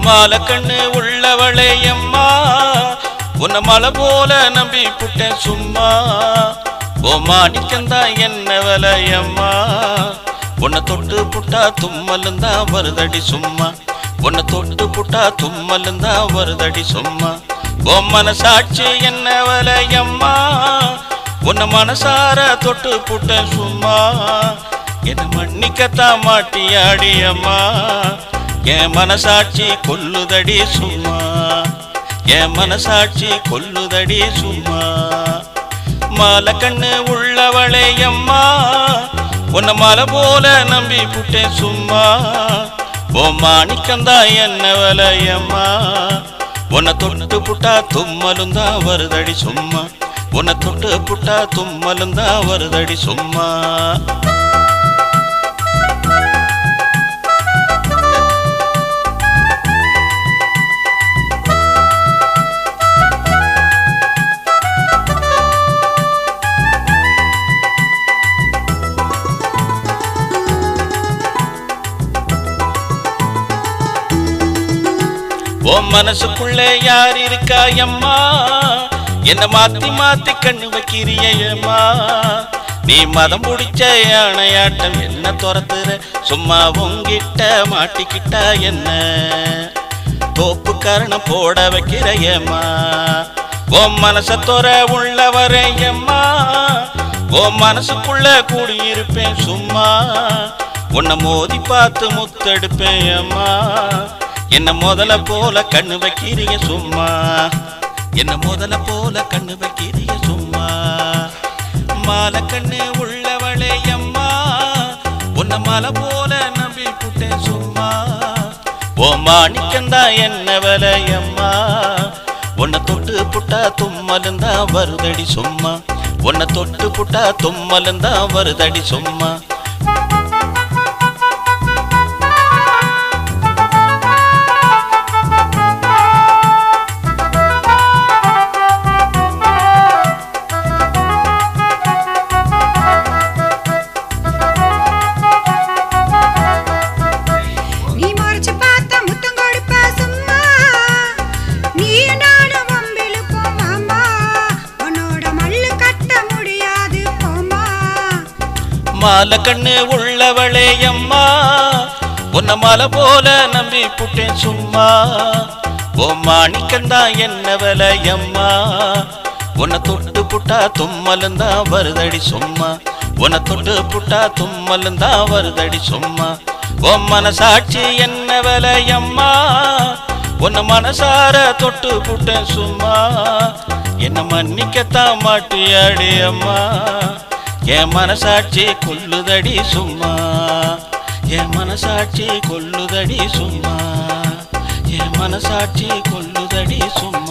மாலை கண்ணு உள்ளவளே அம்மா உன்னை மலை போல நம்பி புட்டேன் சும்மா ஓ மாணிக்கந்தா என்ன விலையம்மா உன்னை தொட்டு புட்டா தும்மலுந்தா வருதடி சும்மா உன்னை தொட்டு புட்டா தும்மலுந்தா வருதடி சும்மா ஓ மனசாட்சி என்ன விலையம்மா உன்னை மனசார தொட்டு புட்டேன் சும்மா என்ன மன்னிக்கத்தான் மாட்டியாடி அம்மா என் மனசாட்சி கொல்லுதடி சும்மா என் மனசாட்சி கொல்லுதடி சும்மா மாலை கண்ணு உள்ளவளே அம்மா உன்னை மலை போல நம்பி புட்டேன் சும்மா ஓ மாணிக்கந்தா என்ன விலையம்மா உன்னை தொட்டு புட்டா தும்மலுந்தா வருதடி சும்மா உன்னை தொட்டு புட்டா தும்மலுந்தா வருதடி சும்மா ஓ மனசுக்குள்ளே யார் இருக்கா அம்மா என்ன மாத்தி மாத்தி கண்ணு வைக்கிறியம்மா நீ மதம் பிடிச்ச யானையாட்டம் என்ன துரத்துற சும்மா உங்கிட்ட மாட்டிக்கிட்டா என்ன தோப்பு கரணம் போட வைக்கிறையம்மா ஓ மனச தொற உள்ள வரையம்மா ஓ மனசுக்குள்ள கூடியிருப்பேன் சும்மா உன்னை மோதி பார்த்து முத்தெடுப்பேன் அம்மா என்ன முதல போல கண்ணு வைக்கிறிய சும்மா என்ன முதல போல கண்ணு வைக்கிறிய சும்மா மாலை கண்ணு உள்ளவளே அம்மா உன்னை மலை போல நம்பி புட்டேன் சும்மா ஓ மாணிக்கந்தா என்ன விலையம்மா உன்னை தொட்டு புட்டா தும்மலுந்தா வருதடி சும்மா உன்னை தொட்டு புட்டா தும்மலுந்தா வருதடி சும்மா மாலை கண்ணு உள்ளவளே அம்மா உன்னை மலை போல நம்பி புட்டேன் சும்மா ஓ மாணிக்கந்தா என்ன விலையம்மா உன்னை தொட்டு புட்டா தும்மலுந்தா வருதடி சும்மா உன்னை தொட்டு புட்டா தும்மலுந்தா வருதடி சும்மா ஓ மனசாட்சி என்ன விலையம்மா உன்னை மனசார தொட்டு புட்டேன் சும்மா என்ன மன்னிக்கத்தான் மாட்டியாடி அம்மா என் மனசாட்சி கொல்லுதடி சும்மா என் மனசாட்சி கொல்லுதடி சும்மா என் மனசாட்சி கொல்லுதடி சும்மா